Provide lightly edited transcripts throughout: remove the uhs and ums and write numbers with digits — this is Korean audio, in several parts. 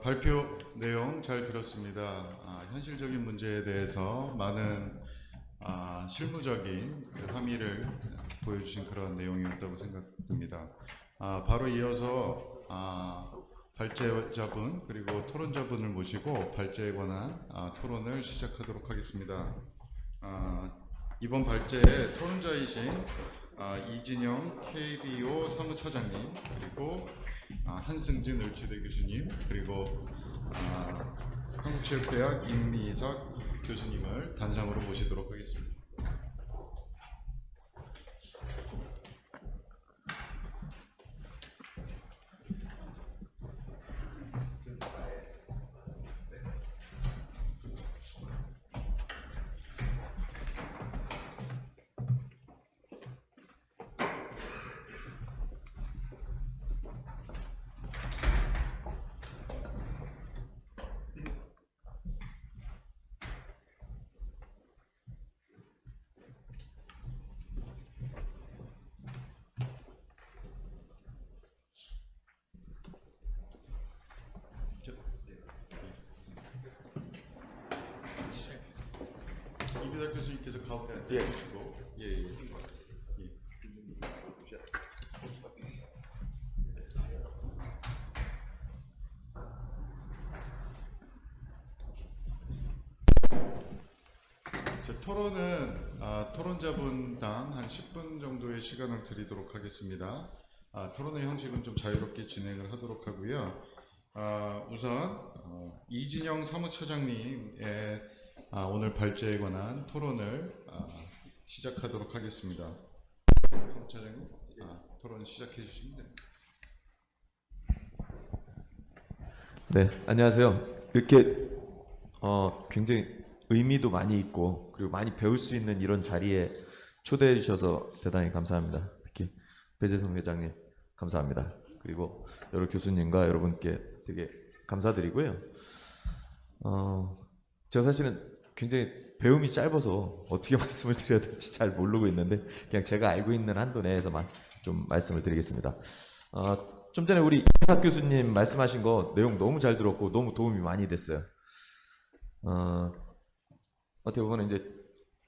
발표 내용 잘 들었습니다. 현실적인 문제에 대해서 많은 실무적인 그 함의를 보여주신 그런 내용이었다고 생각됩니다. 바로 이어서 발제자분 그리고 토론자분을 모시고 발제에 관한 토론을 시작하도록 하겠습니다. 이번 발제의 토론자이신 이진영 KBO 사무처장님, 그리고 한승진 을지대 교수님, 그리고 한국체육대학 임미삭 교수님을 단상으로 모시도록 하겠습니다. 이미삭 교수님께서 가운데 앉으시고 토론은 토론자분당 한 10분 정도의 시간을 드리도록 하겠습니다. 토론의 형식은 좀 자유롭게 진행을 하도록 하고요. 우선 이진영 사무처장님의 오늘 발제에 관한 토론을 시작하도록 하겠습니다. 사무처장님, 토론 시작해 주시면 됩니다. 네, 안녕하세요. 이렇게 굉장히 의미도 많이 있고 그리고 많이 배울 수 있는 이런 자리에 초대해 주셔서 대단히 감사합니다. 특히 배재성 회장님 감사합니다. 그리고 여러 교수님과 여러분께 되게 감사드리고요. 제가 사실은 굉장히 배움이 짧아서 어떻게 말씀을 드려야 될지 잘 모르고 있는데 그냥 제가 알고 있는 한도 내에서만 좀 말씀을 드리겠습니다. 좀 전에 우리 이삭 교수님 말씀하신 거 내용 너무 잘 들었고 너무 도움이 많이 됐어요. 어떻게 보면 이제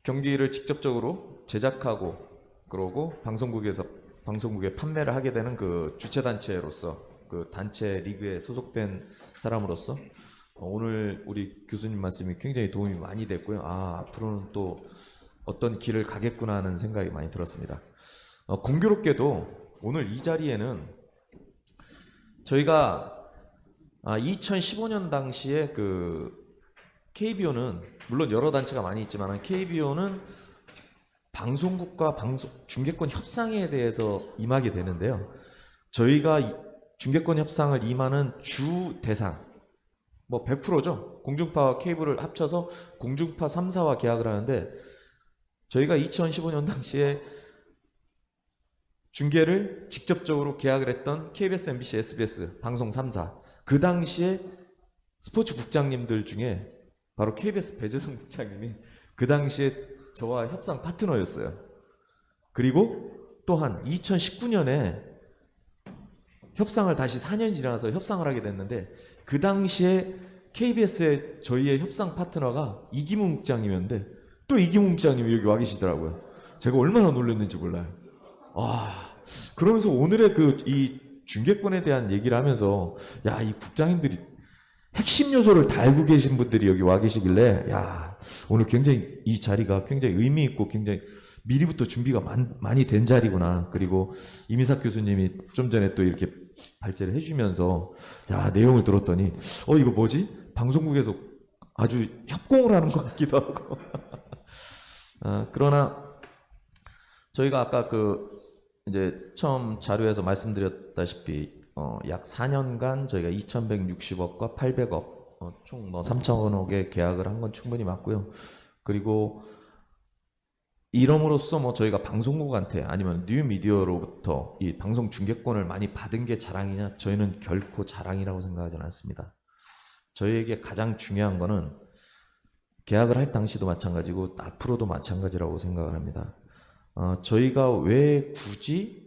경기를 직접적으로 제작하고 그러고 방송국에 판매를 하게 되는 그 주최 단체로서 그 단체 리그에 소속된 사람으로서 오늘 우리 교수님 말씀이 굉장히 도움이 많이 됐고요. 앞으로는 또 어떤 길을 가겠구나 하는 생각이 많이 들었습니다. 공교롭게도 오늘 이 자리에는 저희가 2015년 당시에 그 KBO는 물론 여러 단체가 많이 있지만 KBO는 방송국과 중계권 협상에 대해서 임하게 되는데요. 저희가 중계권 협상을 임하는 주 대상 뭐 100%죠. 공중파와 케이블을 합쳐서 공중파 3사와 계약을 하는데 저희가 2015년 당시에 중계를 직접적으로 계약을 했던 KBS, MBC, SBS 방송 3사 그 당시에 스포츠 국장님들 중에 바로 KBS 배재성 국장님이 그 당시에 저와 협상 파트너였어요. 그리고 또한 2019년에 협상을 다시 4년이 지나서 협상을 하게 됐는데 그 당시에 KBS의 저희의 협상 파트너가 이기문 국장님이었는데 또 이기문 국장님이 여기 와 계시더라고요. 제가 얼마나 놀랐는지 몰라요. 그러면서 오늘의 이 중계권에 대한 얘기를 하면서 이 국장님들이 핵심 요소를 다 알고 계신 분들이 여기 와 계시길래 오늘 굉장히 이 자리가 굉장히 의미 있고 굉장히 미리부터 준비가 많이 된 자리구나. 그리고 이미삭 교수님이 좀 전에 또 이렇게 발제를 해주면서 내용을 들었더니 이거 뭐지? 방송국에서 아주 협공을 하는 것 같기도 하고 그러나 저희가 아까 이제 처음 자료에서 말씀드렸다시피 약 4년간 저희가 2,160억과 800억 총 3,000억의 계약을 한 건 충분히 맞고요. 그리고 이럼으로써 저희가 방송국한테 아니면 뉴미디어로부터 이 방송 중계권을 많이 받은 게 자랑이냐? 저희는 결코 자랑이라고 생각하지는 않습니다. 저희에게 가장 중요한 거는 계약을 할 당시도 마찬가지고 앞으로도 마찬가지라고 생각을 합니다. 저희가 왜 굳이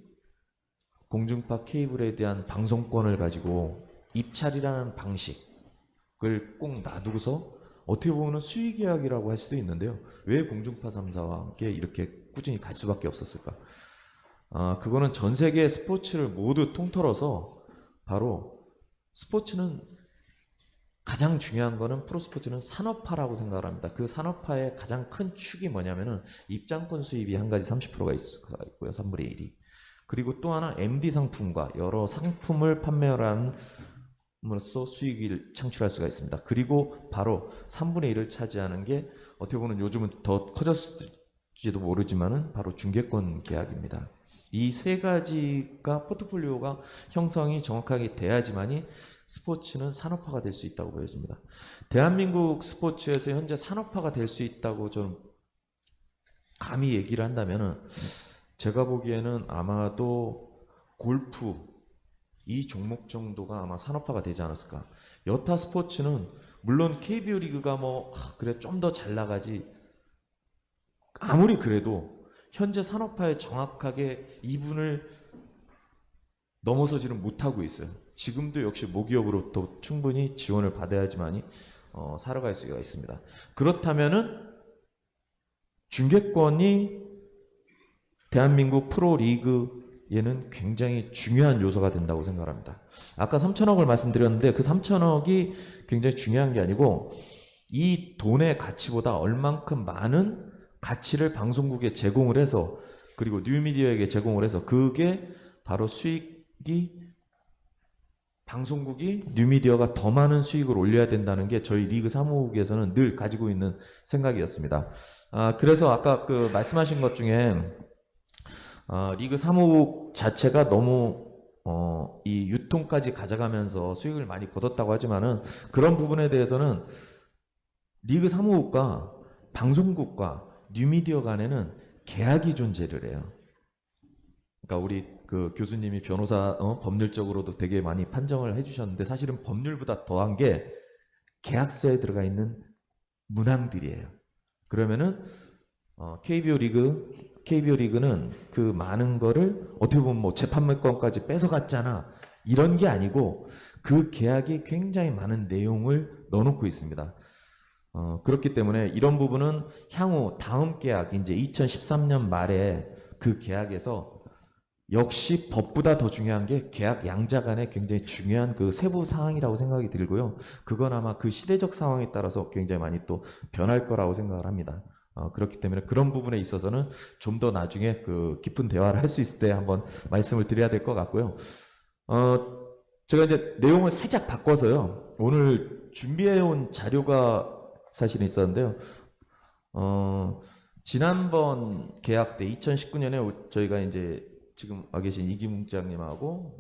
공중파 케이블에 대한 방송권을 가지고 입찰이라는 방식 꼭 놔두고서 어떻게 보면 수의 계약이라고 할 수도 있는데요. 왜 공중파 3사와 함께 이렇게 꾸준히 갈 수밖에 없었을까? 그거는 전 세계 스포츠를 모두 통틀어서 바로 스포츠는 가장 중요한 거는 프로스포츠는 산업화라고 생각을 합니다. 그 산업화의 가장 큰 축이 뭐냐면은 입장권 수입이 한 가지 30%가 있고요. 3분의 1이. 그리고 또 하나 MD 상품과 여러 상품을 판매함으로써 수익을 창출할 수가 있습니다. 그리고 바로 3분의 1을 차지하는 게 어떻게 보면 요즘은 더 커졌을지도 모르지만은 바로 중계권 계약입니다. 이 세 가지가 포트폴리오가 형성이 정확하게 돼야지만이 스포츠는 산업화가 될 수 있다고 보여집니다. 대한민국 스포츠에서 현재 산업화가 될 수 있다고 좀 감히 얘기를 한다면은 제가 보기에는 아마도 골프 이 종목 정도가 아마 산업화가 되지 않았을까. 여타 스포츠는 물론 KBO 리그가 그래 좀 더 잘 나가지 아무리 그래도 현재 산업화에 정확하게 이분을 넘어서지는 못하고 있어요. 지금도 역시 모기업으로부터 충분히 지원을 받아야지만이 살아갈 수가 있습니다. 그렇다면은 중계권이 대한민국 프로리그에는 굉장히 중요한 요소가 된다고 생각합니다. 아까 3천억을 말씀드렸는데 그 3천억이 굉장히 중요한 게 아니고 이 돈의 가치보다 얼만큼 많은 가치를 방송국에 제공을 해서 그리고 뉴미디어에게 제공을 해서 그게 바로 수익이 방송국이 뉴미디어가 더 많은 수익을 올려야 된다는 게 저희 리그 사무국에서는 늘 가지고 있는 생각이었습니다. 그래서 아까 그 말씀하신 것 중에 리그 사무국 자체가 너무 이 유통까지 가져가면서 수익을 많이 거뒀다고 하지만은 그런 부분에 대해서는 리그 사무국과 방송국과 뉴미디어 간에는 계약이 존재를 해요. 그러니까 우리 그 교수님이 변호사 법률적으로도 되게 많이 판정을 해주셨는데 사실은 법률보다 더한 게 계약서에 들어가 있는 문항들이에요. 그러면은 KBO 리그는 그 많은 거를 어떻게 보면 재판매권까지 뺏어갔잖아 이런 게 아니고 그 계약이 굉장히 많은 내용을 넣어놓고 있습니다. 그렇기 때문에 이런 부분은 향후 다음 계약 이제 2013년 말에 그 계약에서 역시 법보다 더 중요한 게 계약 양자 간의 굉장히 중요한 그 세부 사항이라고 생각이 들고요. 그건 아마 그 시대적 상황에 따라서 굉장히 많이 또 변할 거라고 생각을 합니다. 그렇기 때문에 그런 부분에 있어서는 좀 더 나중에 그 깊은 대화를 할 수 있을 때 한번 말씀을 드려야 될 것 같고요. 제가 이제 내용을 살짝 바꿔서요. 오늘 준비해온 자료가 사실은 있었는데요. 지난번 계약 때 2019년에 저희가 이제 지금 와 계신 이기문 장님하고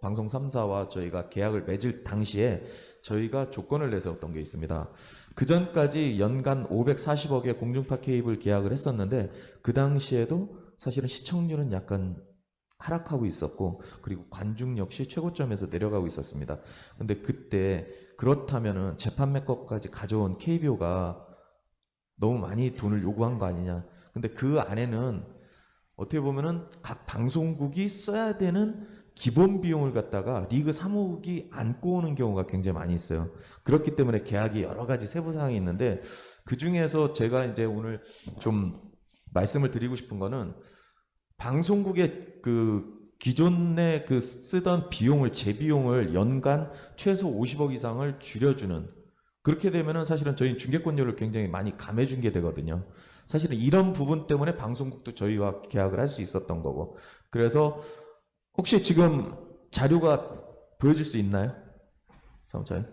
방송 3사와 저희가 계약을 맺을 당시에 저희가 조건을 내세웠던 게 있습니다. 그 전까지 연간 540억의 공중파 케이블 계약을 했었는데 그 당시에도 사실은 시청률은 약간 하락하고 있었고 그리고 관중 역시 최고점에서 내려가고 있었습니다. 근데 그때 그렇다면은 재판매권까지 가져온 KBO가 너무 많이 돈을 요구한 거 아니냐. 근데 그 안에는 어떻게 보면은 각 방송국이 써야 되는 기본 비용을 갖다가 리그 사무국이 안고 오는 경우가 굉장히 많이 있어요. 그렇기 때문에 계약이 여러 가지 세부 사항이 있는데 그 중에서 제가 이제 오늘 좀 말씀을 드리고 싶은 거는 방송국의 그 기존에 그 쓰던 비용을 재비용을 연간 최소 50억 이상을 줄여주는 그렇게 되면은 사실은 저희 중계권료를 굉장히 많이 감해준 게 되거든요. 사실은 이런 부분 때문에 방송국도 저희와 계약을 할 수 있었던 거고 그래서 혹시 지금 자료가 보여줄 수 있나요? 사무차요?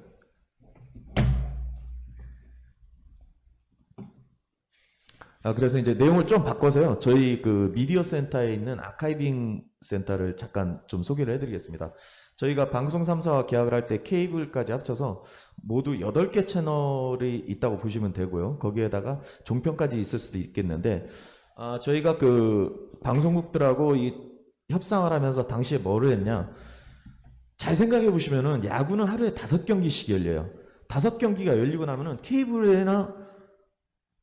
그래서 이제 내용을 좀 바꿔서요. 저희 그 미디어 센터에 있는 아카이빙 센터를 잠깐 좀 소개를 해드리겠습니다. 저희가 방송 3사와 계약을 할 때 케이블까지 합쳐서 모두 8개 채널이 있다고 보시면 되고요. 거기에다가 종편까지 있을 수도 있겠는데 저희가 그 방송국들하고 이 협상을 하면서 당시에 뭐를 했냐. 잘 생각해 보시면은 야구는 하루에 5경기씩 열려요. 5경기가 열리고 나면은 케이블이나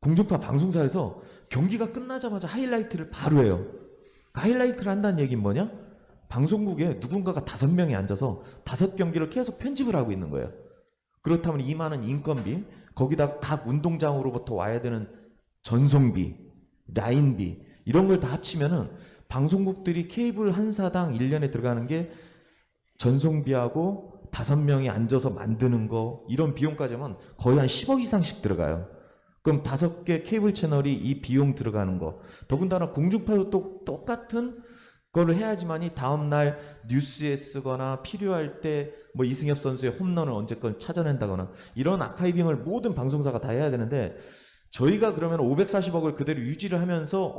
공중파 방송사에서 경기가 끝나자마자 하이라이트를 바로 해요. 그 하이라이트를 한다는 얘기는 뭐냐? 방송국에 누군가가 5명이 앉아서 5경기를 계속 편집을 하고 있는 거예요. 그렇다면 이 많은 인건비, 거기다가 각 운동장으로부터 와야 되는 전송비, 라인비 이런 걸 다 합치면은 방송국들이 케이블 한 사당 1년에 들어가는 게 전송비하고 5명이 앉아서 만드는 거 이런 비용까지 하면 거의 한 10억 이상씩 들어가요. 그럼 5개 케이블 채널이 이 비용 들어가는 거. 더군다나 공중파도 또 똑같은 거를 해야지만이 다음날 뉴스에 쓰거나 필요할 때 뭐 이승엽 선수의 홈런을 언제건 찾아낸다거나 이런 아카이빙을 모든 방송사가 다 해야 되는데 저희가 그러면 540억을 그대로 유지를 하면서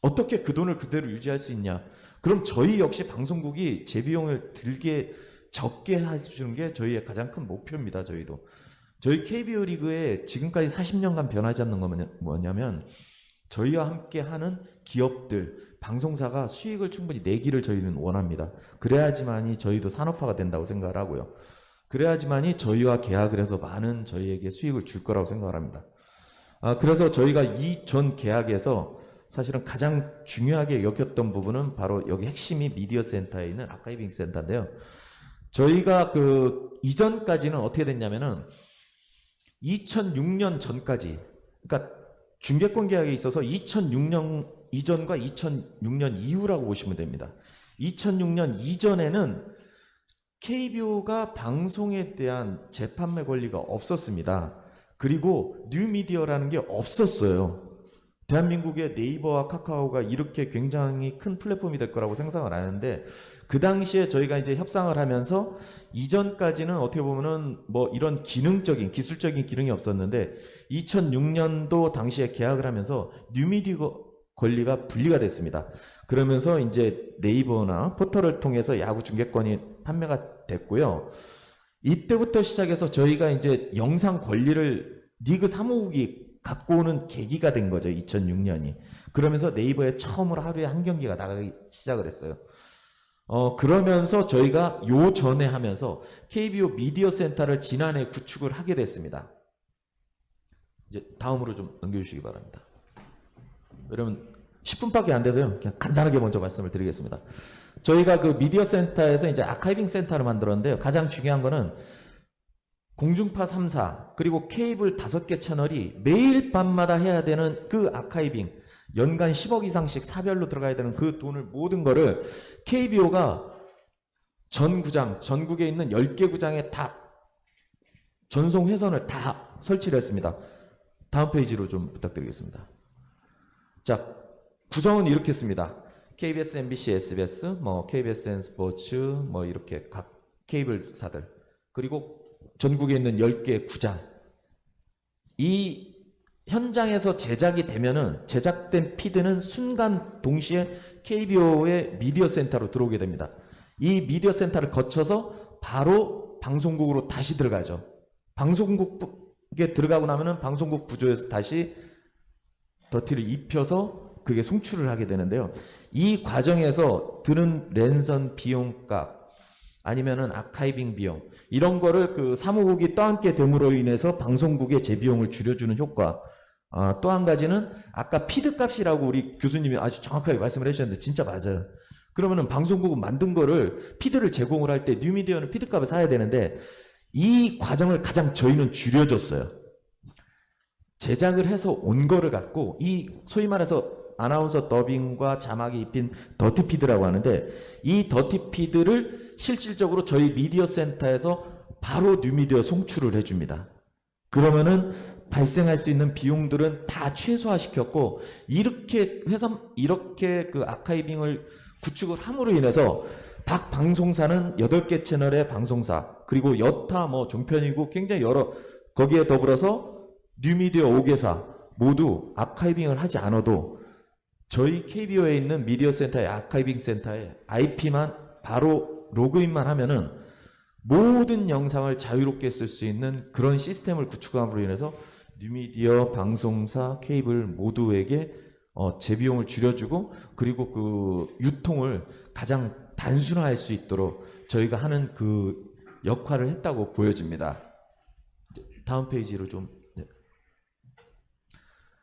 어떻게 그 돈을 그대로 유지할 수 있냐. 그럼 저희 역시 방송국이 재비용을 적게 해주는 게 저희의 가장 큰 목표입니다. 저희도. 저희 KBO 리그에 지금까지 40년간 변하지 않는 건 뭐냐면 저희와 함께 하는 기업들, 방송사가 수익을 충분히 내기를 저희는 원합니다. 그래야지만이 저희도 산업화가 된다고 생각을 하고요. 그래야지만이 저희와 계약을 해서 많은 저희에게 수익을 줄 거라고 생각을 합니다. 그래서 저희가 이 전 계약에서 사실은 가장 중요하게 여겼던 부분은 바로 여기 핵심이 미디어 센터에 있는 아카이빙 센터인데요. 저희가 그 이전까지는 어떻게 됐냐면은 2006년 전까지, 그러니까 중계권 계약에 있어서 2006년 이전과 2006년 이후라고 보시면 됩니다. 2006년 이전에는 KBO가 방송에 대한 재판매 권리가 없었습니다. 그리고 뉴미디어라는 게 없었어요. 대한민국의 네이버와 카카오가 이렇게 굉장히 큰 플랫폼이 될 거라고 생각을 안 했는데 그 당시에 저희가 이제 협상을 하면서 이전까지는 어떻게 보면은 뭐 이런 기능적인 기술적인 기능이 없었는데 2006년도 당시에 계약을 하면서 뉴미디어 권리가 분리가 됐습니다. 그러면서 이제 네이버나 포털을 통해서 야구 중계권이 판매가 됐고요. 이때부터 시작해서 저희가 이제 영상 권리를 리그 사무국이 갖고 오는 계기가 된 거죠. 2006년이. 그러면서 네이버에 처음으로 하루에 한 경기가 나가기 시작을 했어요. 그러면서 저희가 요 전에 하면서 KBO 미디어 센터를 지난해 구축을 하게 됐습니다. 이제 다음으로 좀 넘겨주시기 바랍니다. 여러분 10분밖에 안 돼서요. 그냥 간단하게 먼저 말씀을 드리겠습니다. 저희가 그 미디어 센터에서 이제 아카이빙 센터를 만들었는데요. 가장 중요한 거는 공중파 3사 그리고 케이블 5개 채널이 매일 밤마다 해야 되는 그 아카이빙 연간 10억 이상씩 사별로 들어가야 되는 그 돈을 모든 거를 KBO가 전 구장, 전국에 있는 10개 구장에 다 전송 회선을 다 설치를 했습니다. 다음 페이지로 좀 부탁드리겠습니다. 자, 구성은 이렇게 씁니다. KBS, MBC, SBS, 뭐 KBSN 스포츠, 뭐 이렇게 각 케이블사들 그리고 전국에 있는 10개 구장. 이 현장에서 제작이 되면은 제작된 피드는 순간 동시에 KBO의 미디어 센터로 들어오게 됩니다. 이 미디어 센터를 거쳐서 바로 방송국으로 다시 들어가죠. 방송국에 들어가고 나면은 방송국 부조에서 다시 더티를 입혀서 그게 송출을 하게 되는데요. 이 과정에서 드는 랜선 비용값 아니면은 아카이빙 비용 이런 거를 그 사무국이 떠안게 됨으로 인해서 방송국의 재비용을 줄여주는 효과. 또 한 가지는 아까 피드 값이라고 우리 교수님이 아주 정확하게 말씀을 해주셨는데 진짜 맞아요. 그러면은 방송국은 만든 거를 피드를 제공을 할 때 뉴미디어는 피드 값을 사야 되는데 이 과정을 가장 저희는 줄여줬어요. 제작을 해서 온 거를 갖고 이 소위 말해서 아나운서 더빙과 자막이 입힌 더티 피드라고 하는데 이 더티 피드를 실질적으로 저희 미디어 센터에서 바로 뉴미디어 송출을 해줍니다. 그러면은 발생할 수 있는 비용들은 다 최소화시켰고 이렇게 그 아카이빙을 구축을 함으로 인해서 각 방송사는 8개 채널의 방송사 그리고 여타 뭐 종편이고 굉장히 여러 거기에 더불어서 뉴미디어 5개사 모두 아카이빙을 하지 않아도 저희 KBO에 있는 미디어 센터의 아카이빙 센터에 IP만 바로 로그인만 하면은 모든 영상을 자유롭게 쓸 수 있는 그런 시스템을 구축함으로 인해서 뉴미디어, 방송사, 케이블 모두에게 재비용을 줄여주고 그리고 그 유통을 가장 단순화할 수 있도록 저희가 하는 그 역할을 했다고 보여집니다. 다음 페이지로 좀.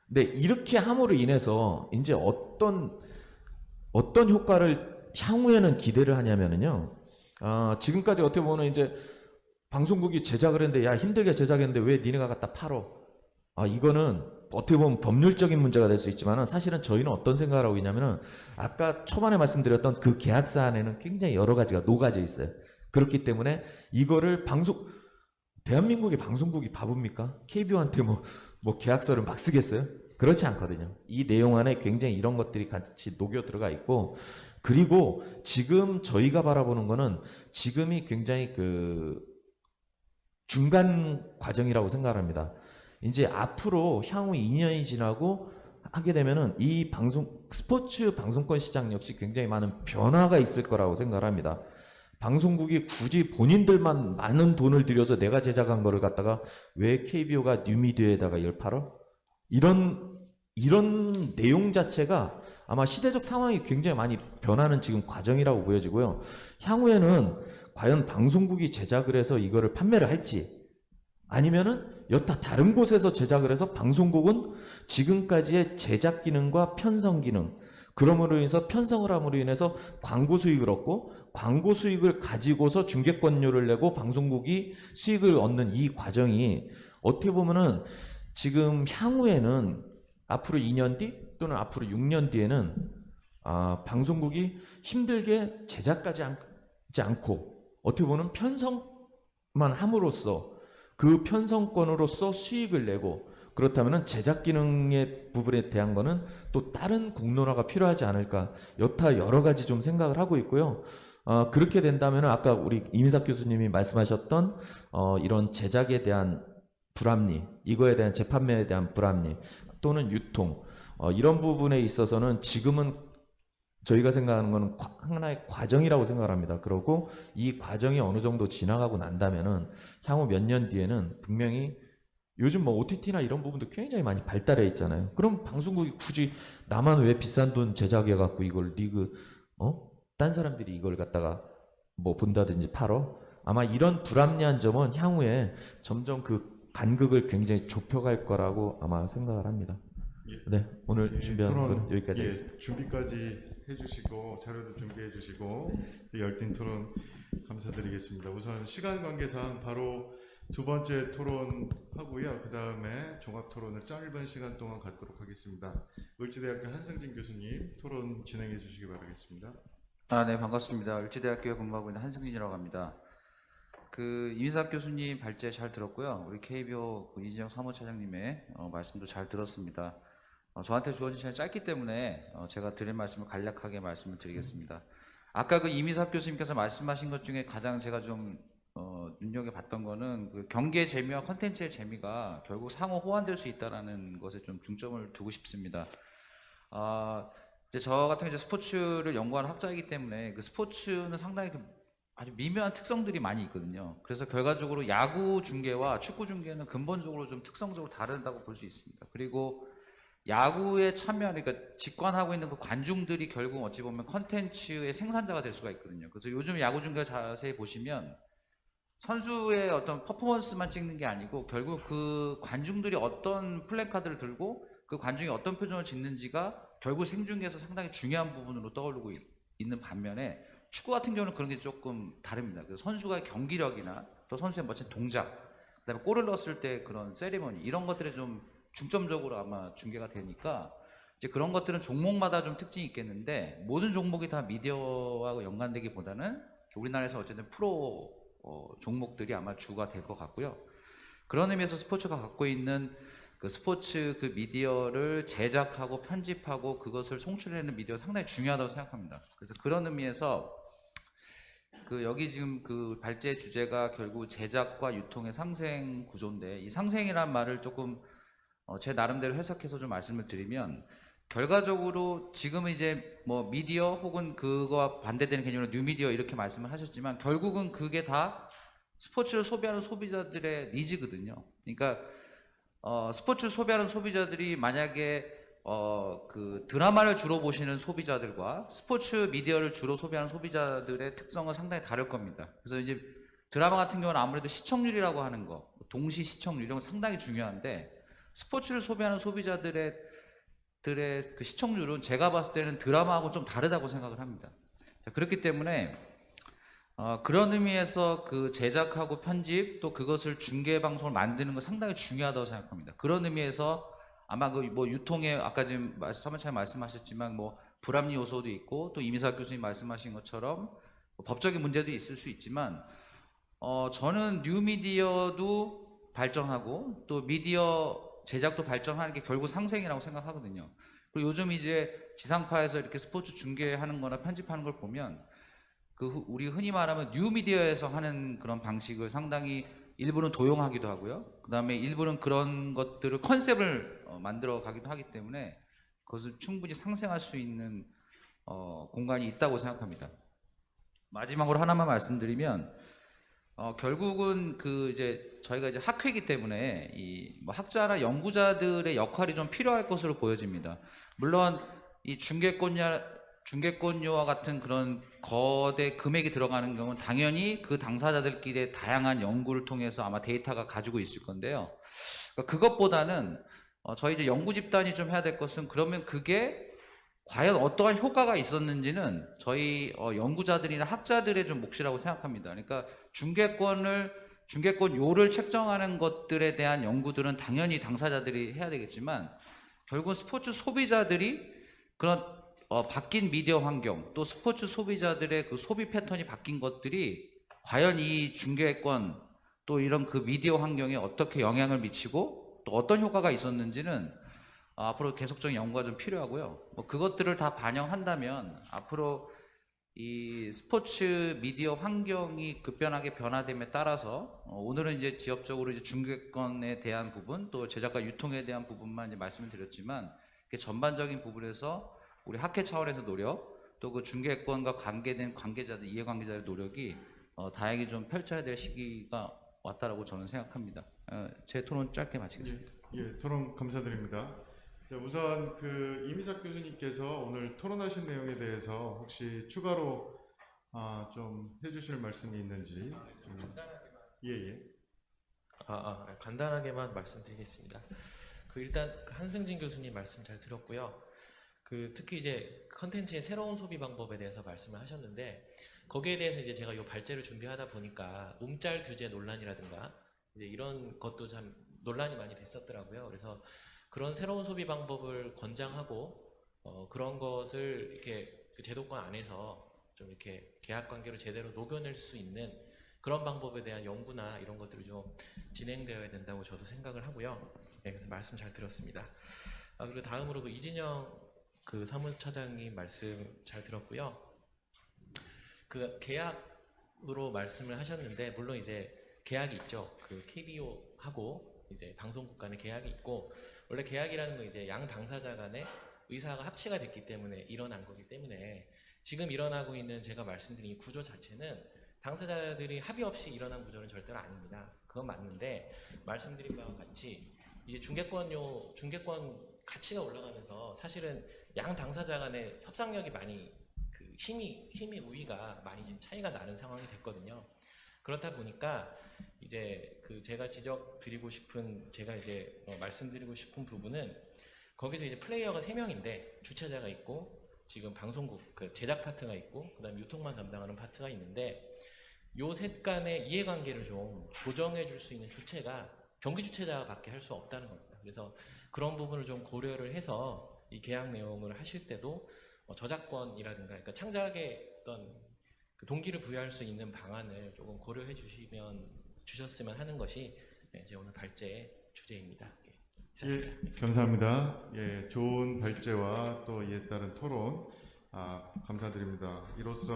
네, 이렇게 함으로 인해서 이제 어떤 효과를 향후에는 기대를 하냐면요. 지금까지 어떻게 보면 이제 방송국이 제작을 했는데 야 힘들게 제작했는데 왜 니네가 갖다 팔어? 이거는 어떻게 보면 법률적인 문제가 될 수 있지만 사실은 저희는 어떤 생각을 하고 있냐면은 아까 초반에 말씀드렸던 그 계약사 안에는 굉장히 여러 가지가 녹아져 있어요. 그렇기 때문에 이거를 대한민국의 방송국이 바보입니까? KBO한테 뭐 계약서를 막 쓰겠어요? 그렇지 않거든요. 이 내용 안에 굉장히 이런 것들이 같이 녹여 들어가 있고, 그리고 지금 저희가 바라보는 거는 지금이 굉장히 그 중간 과정이라고 생각합니다. 이제 앞으로 향후 2년이 지나고 하게 되면은 이 스포츠 방송권 시장 역시 굉장히 많은 변화가 있을 거라고 생각을 합니다. 방송국이 굳이 본인들만 많은 돈을 들여서 내가 제작한 거를 갖다가 왜 KBO가 뉴미디어에다가 이걸 팔어? 이런 내용 자체가 아마 시대적 상황이 굉장히 많이 변하는 지금 과정이라고 보여지고요. 향후에는 과연 방송국이 제작을 해서 이거를 판매를 할지, 아니면은 여타 다른 곳에서 제작을 해서 방송국은 지금까지의 제작 기능과 편성 기능, 그러므로 인해서 편성을 함으로 인해서 광고 수익을 얻고, 광고 수익을 가지고서 중개권료를 내고 방송국이 수익을 얻는 이 과정이 어떻게 보면은 지금 향후에는 앞으로 2년 뒤 또는 앞으로 6년 뒤에는 방송국이 힘들게 제작까지 하지 않고 어떻게 보면 편성만 함으로써 그 편성권으로서 수익을 내고, 그렇다면 제작 기능의 부분에 대한 거는 또 다른 공론화가 필요하지 않을까, 여타 여러 가지 좀 생각을 하고 있고요. 그렇게 된다면 아까 우리 이민석 교수님이 말씀하셨던 이런 제작에 대한 불합리, 이거에 대한 재판매에 대한 불합리 또는 유통, 이런 부분에 있어서는 지금은 저희가 생각하는 거는 하나의 과정이라고 생각합니다. 그러고 이 과정이 어느 정도 지나가고 난다면은 향후 몇 년 뒤에는 분명히 요즘 뭐 OTT나 이런 부분도 굉장히 많이 발달해 있잖아요. 그럼 방송국이 굳이 나만 왜 비싼 돈 제작해 갖고 이걸 딴 사람들이 이걸 갖다가 뭐 본다든지 팔어? 아마 이런 불합리한 점은 향후에 점점 그 간극을 굉장히 좁혀갈 거라고 아마 생각을 합니다. 예. 네, 오늘 준비한 토론, 건 여기까지 하겠습니다. 준비까지 해주시고 자료도 준비해주시고 열띤 토론 감사드리겠습니다. 우선 시간 관계상 바로 두 번째 토론 하고요. 그 다음에 종합 토론을 짧은 시간 동안 갖도록 하겠습니다. 을지대학교 한승진 교수님 토론 진행해 주시기 바라겠습니다. 네, 반갑습니다. 을지대학교에 근무하고 있는 한승진이라고 합니다. 이민석 교수님 발제 잘 들었고요. 우리 KBO 이진영 사무차장님의 말씀도 잘 들었습니다. 저한테 주어진 시간이 짧기 때문에 제가 드릴 말씀을 간략하게 말씀을 드리겠습니다. 아까 이민석 교수님께서 말씀하신 것 중에 가장 제가 좀 눈여겨봤던 거는 그 경기의 재미와 컨텐츠의 재미가 결국 상호 호환될 수 있다는 것에 좀 중점을 두고 싶습니다. 이제 저 같은 이제 스포츠를 연구하는 학자이기 때문에 그 스포츠는 상당히 아주 미묘한 특성들이 많이 있거든요. 그래서 결과적으로 야구 중계와 축구 중계는 근본적으로 좀 특성적으로 다르다고 볼 수 있습니다. 그리고 야구에 참여하는, 그러니까 직관하고 있는 그 관중들이 결국 어찌 보면 컨텐츠의 생산자가 될 수가 있거든요. 그래서 요즘 야구 중계 자세히 보시면 선수의 어떤 퍼포먼스만 찍는 게 아니고 결국 그 관중들이 어떤 플래카드를 들고 그 관중이 어떤 표정을 짓는지가 결국 생중계에서 상당히 중요한 부분으로 떠오르고 있는 반면에 축구 같은 경우는 그런 게 조금 다릅니다. 그래서 선수가 경기력이나 또 선수의 멋진 동작, 그다음에 골을 넣었을 때 그런 세리머니, 이런 것들에 좀 중점적으로 아마 중계가 되니까 이제 그런 것들은 종목마다 좀 특징이 있겠는데 모든 종목이 다 미디어와 연관되기보다는 우리나라에서 어쨌든 프로 종목들이 아마 주가 될 것 같고요. 그런 의미에서 스포츠가 갖고 있는 그 스포츠 그 미디어를 제작하고 편집하고 그것을 송출해내는 미디어가 상당히 중요하다고 생각합니다. 그래서 그런 의미에서 여기 지금 그 발제 주제가 결국 제작과 유통의 상생 구조인데, 이 상생이란 말을 조금 제 나름대로 해석해서 좀 말씀을 드리면, 결과적으로 지금은 이제 뭐 미디어 혹은 그거와 반대되는 개념으로 뉴미디어 이렇게 말씀을 하셨지만 결국은 그게 다 스포츠를 소비하는 소비자들의 니즈거든요. 그러니까 스포츠를 소비하는 소비자들이 만약에 그 드라마를 주로 보시는 소비자들과 스포츠 미디어를 주로 소비하는 소비자들의 특성은 상당히 다를 겁니다. 그래서 이제 드라마 같은 경우는 아무래도 시청률이라고 하는 거, 동시 시청률 이런 건 상당히 중요한데, 스포츠를 소비하는 소비자들의 그 시청률은 제가 봤을 때는 드라마하고 좀 다르다고 생각을 합니다. 자, 그렇기 때문에 그런 의미에서 그 제작하고 편집 또 그것을 중계 방송을 만드는 거 상당히 중요하다고 생각합니다. 그런 의미에서 아마 그 뭐 유통에 아까 지금 사무차장 말씀하셨지만 뭐 불합리 요소도 있고 또 이미사 교수님 말씀하신 것처럼 뭐 법적인 문제도 있을 수 있지만 저는 뉴미디어도 발전하고 또 미디어 제작도 발전하는 게 결국 상생이라고 생각하거든요. 그리고 요즘 이제 지상파에서 이렇게 스포츠 중계하는 거나 편집하는 걸 보면 우리 흔히 말하면 뉴미디어에서 하는 그런 방식을 상당히 일부는 도용하기도 하고요. 그 다음에 일부는 그런 것들을 컨셉을 만들어 가기도 하기 때문에 그것을 충분히 상생할 수 있는 공간이 있다고 생각합니다. 마지막으로 하나만 말씀드리면 결국은 그 이제 저희가 이제 학회이기 때문에 이 뭐 학자나 연구자들의 역할이 좀 필요할 것으로 보여집니다. 물론 이 중개권료와 같은 그런 거대 금액이 들어가는 경우는 당연히 그 당사자들끼리의 다양한 연구를 통해서 아마 데이터가 가지고 있을 건데요. 그것보다는 저희 이제 연구 집단이 좀 해야 될 것은 그러면 그게 과연 어떠한 효과가 있었는지는 저희 연구자들이나 학자들의 좀 몫이라고 생각합니다. 그러니까 중개권료를 책정하는 것들에 대한 연구들은 당연히 당사자들이 해야 되겠지만 결국 스포츠 소비자들이 그런 바뀐 미디어 환경 또 스포츠 소비자들의 그 소비 패턴이 바뀐 것들이 과연 이 중개권 또 이런 그 미디어 환경에 어떻게 영향을 미치고 또 어떤 효과가 있었는지는 앞으로 계속적인 연구가 좀 필요하고요. 뭐 그것들을 다 반영한다면 앞으로 이 스포츠 미디어 환경이 급변하게 변화됨에 따라서 오늘은 이제 지역적으로 이제 중개권에 대한 부분 또 제작과 유통에 대한 부분만 이제 말씀을 드렸지만 전반적인 부분에서 우리 학회 차원에서 노력 또 그 중개권과 관계된 관계자들 이해관계자의 노력이 다행히 좀 펼쳐야 될 시기가 왔다라고 저는 생각합니다. 제 토론 짧게 마치겠습니다. 예, 토론 감사드립니다. 자, 우선 그 이미삭 교수님께서 오늘 토론하신 내용에 대해서 혹시 추가로 좀 해주실 말씀이 있는지 예. 간단하게만 말씀드리겠습니다. 일단 한승진 교수님 말씀 잘 들었고요. 특히 이제 컨텐츠의 새로운 소비 방법에 대해서 말씀을 하셨는데 거기에 대해서 이제 제가 이 발제를 준비하다 보니까 움짤 규제 논란이라든가 이제 이런 것도 참 논란이 많이 됐었더라고요. 그래서 그런 새로운 소비 방법을 권장하고 그런 것을 이렇게 그 제도권 안에서 좀 이렇게 계약 관계로 제대로 녹여낼 수 있는 그런 방법에 대한 연구나 이런 것들이 좀 진행되어야 된다고 저도 생각을 하고요. 네, 그래서 말씀 잘 들었습니다. 그리고 다음으로 그 이진영 그 사무처장님 말씀 잘 들었고요. 그 계약으로 말씀을 하셨는데 물론 이제 계약이 있죠. 그 KBO하고 이제 방송국 간의 계약이 있고 원래 계약이라는 건 이제 양 당사자 간의 의사가 합치가 됐기 때문에 일어난 거기 때문에 지금 일어나고 있는 제가 말씀드린 이 구조 자체는 당사자들이 합의 없이 일어난 구조는 절대로 아닙니다. 그건 맞는데 말씀드린 바와 같이 이제 중개권 가치가 올라가면서 사실은 양 당사자 간의 협상력이 많이 힘의 우위가 많이 지금 차이가 나는 상황이 됐거든요. 그렇다 보니까 이제 제가 지적드리고 싶은 제가 이제 말씀드리고 싶은 부분은 거기서 이제 플레이어가 3명인데 주최자가 있고 지금 방송국 제작 파트가 있고 그다음에 유통만 담당하는 파트가 있는데 요 셋 간의 이해관계를 좀 조정해 줄 수 있는 주체가 경기 주최자밖에 할 수 없다는 겁니다. 그래서 그런 부분을 좀 고려를 해서 이 계약 내용을 하실 때도 저작권이라든가 그러니까 창작의 어떤 동기를 부여할 수 있는 방안을 조금 고려해 주셨으면 하는 것이 제 오늘 발제의 주제입니다. 예, 감사합니다. 예, 좋은 발제와 또 이에 따른 토론 감사드립니다. 이로써